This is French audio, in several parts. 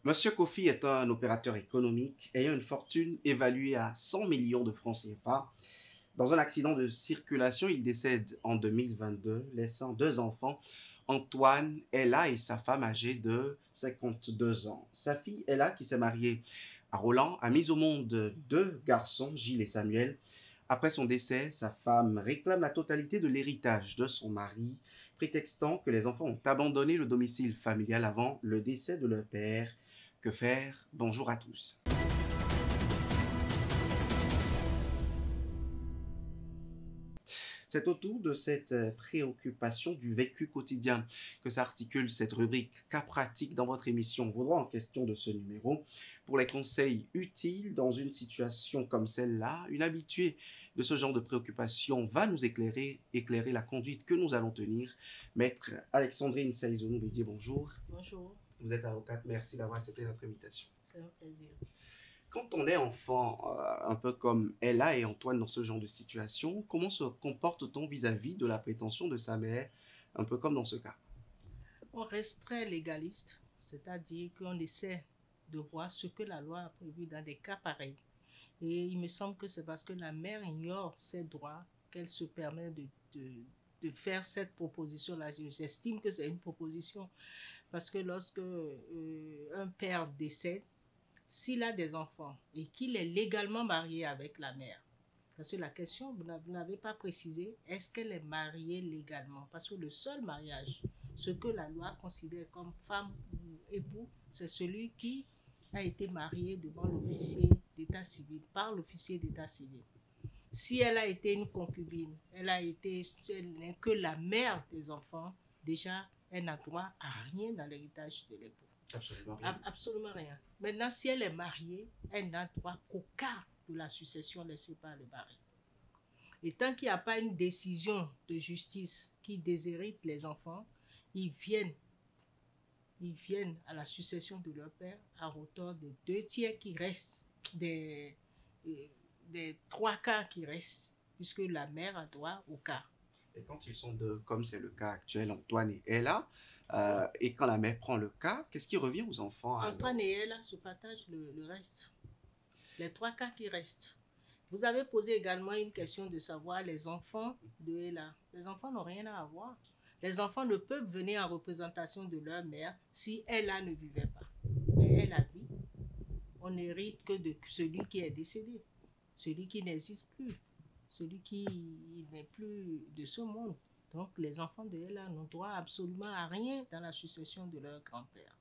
Monsieur Kofi est un opérateur économique ayant une fortune évaluée à 100 millions de francs CFA. Dans un accident de circulation, il décède en 2022, laissant deux enfants, Antoine, Ella et sa femme âgée de 52 ans. Sa fille Ella, qui s'est mariée à Roland, a mis au monde deux garçons, Gilles et Samuel. Après son décès, sa femme réclame la totalité de l'héritage de son mari, prétextant que les enfants ont abandonné le domicile familial avant le décès de leur père. Que faire? Bonjour à tous. C'est autour de cette préoccupation du vécu quotidien que s'articule cette rubrique Cas pratique dans votre émission Vos droits en question de ce numéro. Pour les conseils utiles dans une situation comme celle-là, une habituée de ce genre de préoccupation va nous éclairer la conduite que nous allons tenir. Maître Alexandrine Saïzonou-Bédier, bonjour. Bonjour, Vous êtes avocate, merci d'avoir accepté notre invitation. c'est un plaisir. Quand on est enfant, un peu comme Ella et Antoine dans ce genre de situation, comment se comporte-t-on vis-à-vis de la prétention de sa mère, un peu comme dans ce cas? On reste très légaliste, c'est-à-dire qu'on essaie de voir ce que la loi a prévu dans des cas pareils. Et il me semble que c'est parce que la mère ignore ses droits qu'elle se permet de faire cette proposition-là. J'estime que c'est une proposition parce que lorsque un père décède, s'il a des enfants et qu'il est légalement marié avec la mère, parce que la question, vous n'avez pas précisé, est-ce qu'elle est mariée légalement? Parce que le seul mariage, ce que la loi considère comme femme ou époux, c'est celui qui a été marié devant l'officier d'état civil, par l'officier d'état civil. Si elle a été une concubine, elle n'est que la mère des enfants, déjà, elle n'a droit à rien dans l'héritage de l'époux. Absolument rien. Absolument rien. Maintenant, si elle est mariée, elle n'a droit qu'au cas de la succession laissée par le mari. Et tant qu'il n'y a pas une décision de justice qui déshérite les enfants, ils viennent, ils viennent à la succession de leur père à hauteur des 2 tiers qui restent, des 3 quarts qui restent, puisque la mère a droit au quart. Et quand ils sont deux, comme c'est le cas actuel, Antoine et Ella, et quand la mère prend le cas, qu'est-ce qui revient aux enfants alors? Antoine et elle se partagent le reste, les 3 quarts qui restent. Vous avez posé également une question de savoir les enfants de Ella. Les enfants n'ont rien à avoir. Les enfants ne peuvent venir en représentation de leur mère si Ella ne vivait pas. Mais elle a vie. On n'hérite que de celui qui est décédé, celui qui n'existe plus, celui qui n'est plus de ce monde. Donc les enfants de Ella n'ont droit absolument à rien dans la succession de leur grand-père.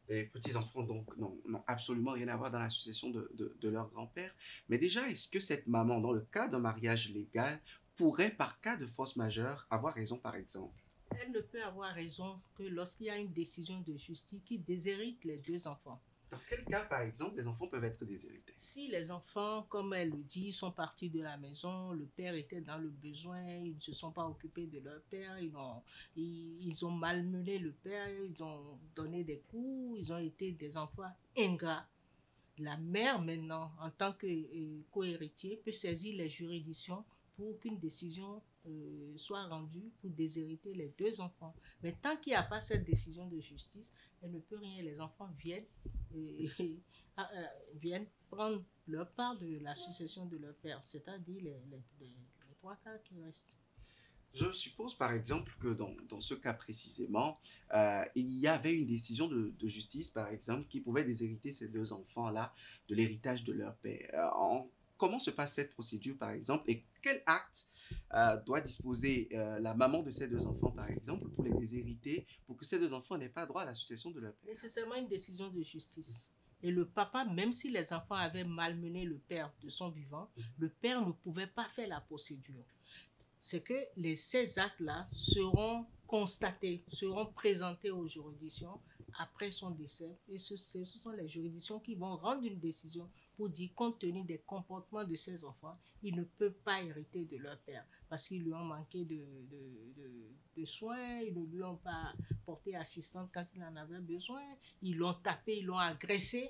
Les petits-enfants, donc, n'ont absolument rien à voir dans la succession de leur grand-père. Mais déjà, est-ce que cette maman, dans le cas d'un mariage légal, pourrait, par cas de force majeure, avoir raison, par exemple? Elle ne peut avoir raison que lorsqu'il y a une décision de justice qui déshérite les deux enfants. Dans quel cas, par exemple, les enfants peuvent être déshérités? Si les enfants, comme elle le dit, sont partis de la maison, le père était dans le besoin, ils ne se sont pas occupés de leur père, ils ont malmené le père, ils ont donné des coups, ils ont été des enfants ingrats. La mère, maintenant, en tant que co-héritier, peut saisir les juridictions pour qu'une décision soit rendue pour déshériter les deux enfants. Mais tant qu'il n'y a pas cette décision de justice, elle ne peut rien. Les enfants viennent prendre leur part de la succession de leur père, c'est-à-dire les 3 quarts qui restent. Je suppose par exemple que dans ce cas précisément, il y avait une décision de justice, par exemple, qui pouvait déshériter ces deux enfants-là de l'héritage de leur père. Comment se passe cette procédure, par exemple, et quel acte doit disposer la maman de ces deux enfants, par exemple, pour les déshériter, pour que ces deux enfants n'aient pas droit à la succession de leur père? Nécessairement une décision de justice. Et le papa, même si les enfants avaient malmené le père de son vivant, le père ne pouvait pas faire la procédure. C'est que ces actes-là seront constatés, seront présentés aux juridictions après son décès. Et ce sont les juridictions qui vont rendre une décision pour dire, compte tenu des comportements de ces enfants, ils ne peuvent pas hériter de leur père parce qu'ils lui ont manqué de soins, ils ne lui ont pas porté assistance quand il en avait besoin, ils l'ont tapé, ils l'ont agressé.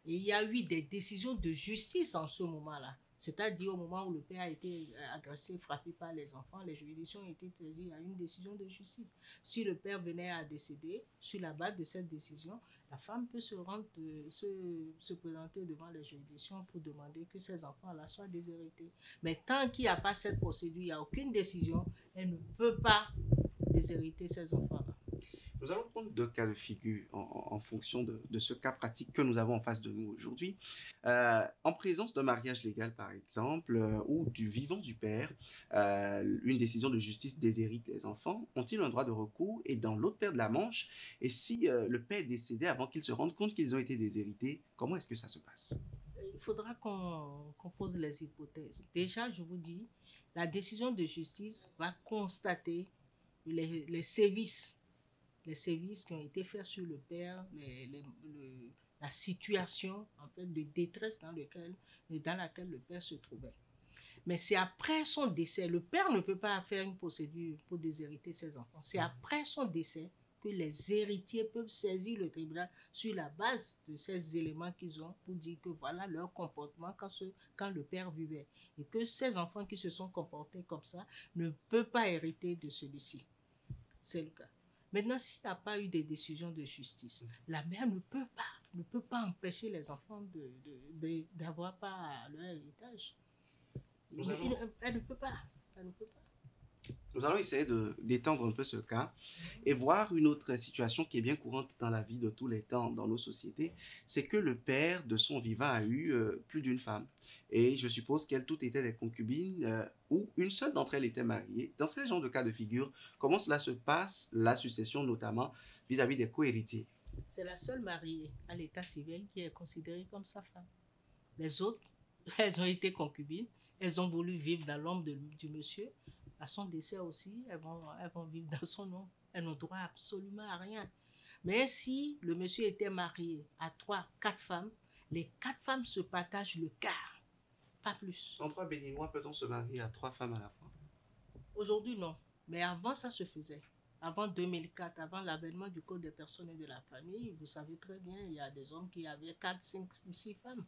Et il y a eu des décisions de justice en ce moment-là. C'est-à-dire au moment où le père a été agressé, frappé par les enfants, les juridictions ont été saisies à une décision de justice. Si le père venait à décéder, sur la base de cette décision, la femme peut se présenter devant les juridictions pour demander que ces enfants-là soient déshérités. Mais tant qu'il n'y a pas cette procédure, il n'y a aucune décision, elle ne peut pas déshériter ces enfants-là. Nous allons prendre deux cas de figure en fonction de ce cas pratique que nous avons en face de nous aujourd'hui. En présence d'un mariage légal, par exemple, ou du vivant du père, une décision de justice déshérite les enfants, ont-ils un droit de recours? Et dans l'autre paire de la Manche, et si le père est décédé avant qu'ils se rendent compte qu'ils ont été déshérités, comment est-ce que ça se passe? Il faudra qu'on pose les hypothèses. Déjà, je vous dis, la décision de justice va constater les sévices qui ont été faits sur le père, la situation en fait, de détresse dans laquelle le père se trouvait. Mais c'est après son décès, le père ne peut pas faire une procédure pour déshériter ses enfants. C'est après son décès que les héritiers peuvent saisir le tribunal sur la base de ces éléments qu'ils ont pour dire que voilà leur comportement quand le père vivait. Et que ces enfants qui se sont comportés comme ça ne peuvent pas hériter de celui-ci. C'est le cas. Maintenant, s'il n'y a pas eu de décision de justice, la mère ne peut pas empêcher les enfants d'avoir part à leur héritage. Elle ne peut pas. Elle ne peut pas. Nous allons essayer d'étendre un peu ce cas et voir une autre situation qui est bien courante dans la vie de tous les temps dans nos sociétés, c'est que le père de son vivant a eu plus d'une femme. Et je suppose qu'elles toutes étaient des concubines ou une seule d'entre elles était mariée. Dans ce genre de cas de figure, comment cela se passe, la succession notamment vis-à-vis des co-héritiers? C'est la seule mariée à l'état civil qui est considérée comme sa femme. Les autres, elles ont été concubines, elles ont voulu vivre dans l'ombre du monsieur. À son décès aussi, elles vont vivre dans son ombre. Elles n'ont droit absolument à rien. Mais si le monsieur était marié à 3, 4 femmes, les 4 femmes se partagent le quart, pas plus. En droit béninois, peut-on se marier à 3 femmes à la fois? Aujourd'hui, non. Mais avant, ça se faisait. Avant 2004, avant l'avènement du Code des personnes et de la famille, vous savez très bien, il y a des hommes qui avaient 4, 5 ou 6 femmes.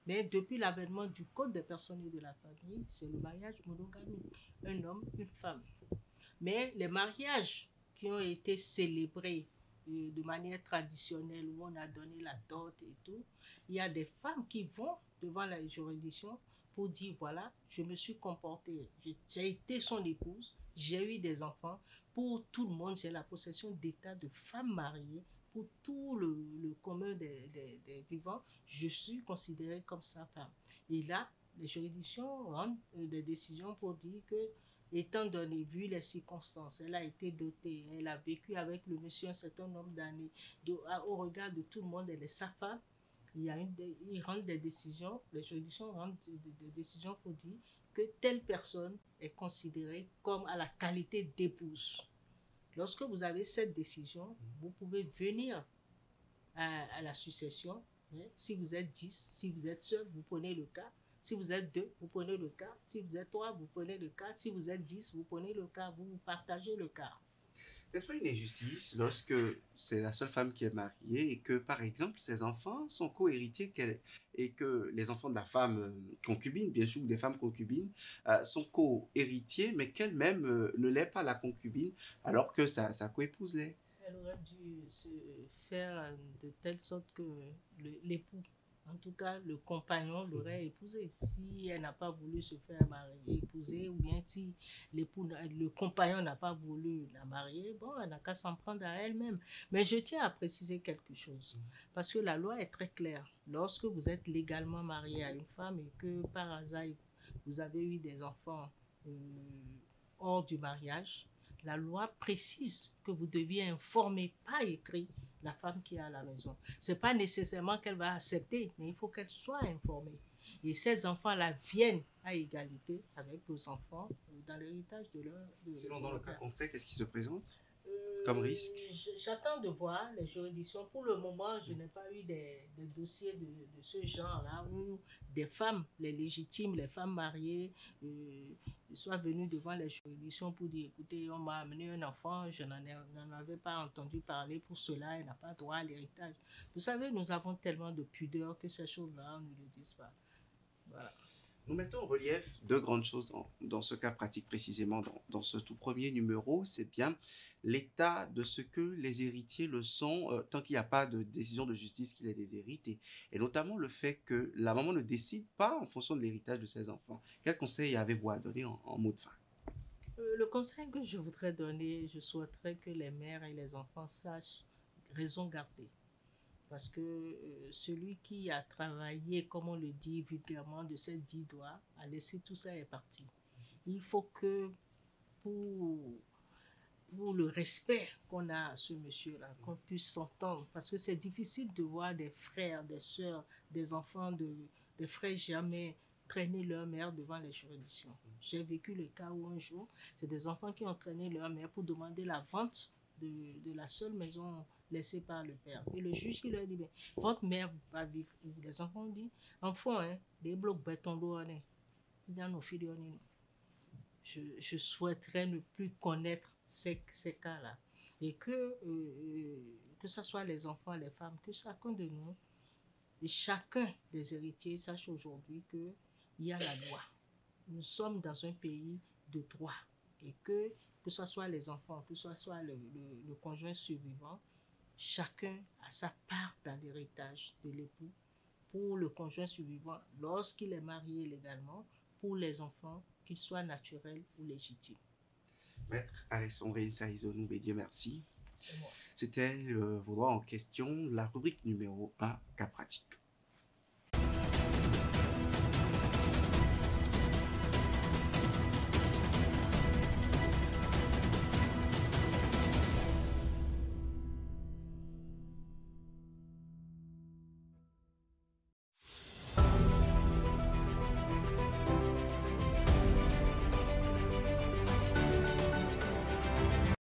Mais depuis l'avènement du Code des personnes et de la famille, c'est le mariage monogamique. Un homme, une femme. Mais les mariages qui ont été célébrés de manière traditionnelle, où on a donné la dot et tout, il y a des femmes qui vont devant la juridiction pour dire, voilà, je me suis comportée, j'ai été son épouse, j'ai eu des enfants. Pour tout le monde, j'ai la possession d'état de femme mariée. Pour tout le commun des vivants, je suis considérée comme sa femme. Et là, les juridictions rendent des décisions pour dire que, étant donné, vu les circonstances, elle a été dotée, elle a vécu avec le monsieur un certain nombre d'années, au regard de tout le monde, elle est sa femme. Ils rendent des décisions, les juridictions rendent des décisions pour dire que telle personne est considérée comme à la qualité d'épouse. Lorsque vous avez cette décision, vous pouvez venir à la succession. Si vous êtes 10, si vous êtes seul, vous prenez le cas. Si vous êtes 2, vous prenez le cas. Si vous êtes 3, vous prenez le cas. Si vous êtes 10, vous prenez le cas. Vous partagez le cas. N'est-ce pas une injustice lorsque c'est la seule femme qui est mariée et que, par exemple, ses enfants sont co-héritiers et que les enfants de la femme concubine, bien sûr, ou des femmes concubines, sont co-héritiers, mais qu'elle-même ne l'est pas la concubine, alors que sa co-épouse l'est? Elle aurait dû se faire de telle sorte que l'époux, en tout cas le compagnon, l'aurait épousée. Si elle n'a pas voulu se faire marier, épouser, ou bien si le compagnon n'a pas voulu la marier, bon, elle n'a qu'à s'en prendre à elle-même. Mais je tiens à préciser quelque chose, parce que la loi est très claire. Lorsque vous êtes légalement marié à une femme et que par hasard vous avez eu des enfants hors du mariage, la loi précise que vous deviez informer par écrit la femme qui est à la maison. Ce n'est pas nécessairement qu'elle va accepter, mais il faut qu'elle soit informée. Et ces enfants-là viennent à égalité avec vos enfants dans l'héritage de leur... Sinon, dans le cas contraire, qu'est-ce qui se présente comme risque? J'attends de voir les juridictions. Pour le moment, je n'ai pas eu des dossiers de ce genre-là où des femmes, les légitimes, les femmes mariées, soient venues devant les juridictions pour dire, écoutez, on m'a amené un enfant, je n'en avais pas entendu parler, pour cela, elle n'a pas droit à l'héritage. Vous savez, nous avons tellement de pudeur que ces choses-là, on ne le dise pas. Voilà. Nous mettons en relief deux grandes choses dans ce cas pratique précisément, dans ce tout premier numéro, c'est bien l'état de ce que les héritiers le sont tant qu'il n'y a pas de décision de justice qui les déshérite et notamment le fait que la maman ne décide pas en fonction de l'héritage de ses enfants. Quel conseil avez-vous à donner en mot de fin? Le conseil que je voudrais donner, je souhaiterais que les mères et les enfants sachent raison garder. Parce que celui qui a travaillé, comme on le dit vulgairement, de ses 10 doigts, a laissé tout ça est parti. Il faut que pour, pour le respect qu'on a à ce monsieur-là, qu'on puisse s'entendre. Parce que c'est difficile de voir des frères, des sœurs, des enfants, des frères jamais traîner leur mère devant les juridictions. J'ai vécu le cas où un jour, c'est des enfants qui ont traîné leur mère pour demander la vente de la seule maison laissée par le père. Et le juge, il leur dit, mais votre mère va vivre où? Les enfants ont dit, enfant, hein, des blocs béton d'eau, il y a nos filles, je souhaiterais ne plus connaître ces cas-là. Et que ce soit les enfants, les femmes, que chacun de nous, et chacun des héritiers sache aujourd'hui qu'il y a la loi. Nous sommes dans un pays de droit et que ce soit les enfants, que ce soit le conjoint survivant, chacun a sa part dans l'héritage de l'époux. Pour le conjoint survivant, lorsqu'il est marié légalement, pour les enfants, qu'ils soient naturels ou légitimes. Maître Alessandre Saïzonou Bédier, merci. C'est moi. C'était vos droits en question, la rubrique numéro 1, cas pratique.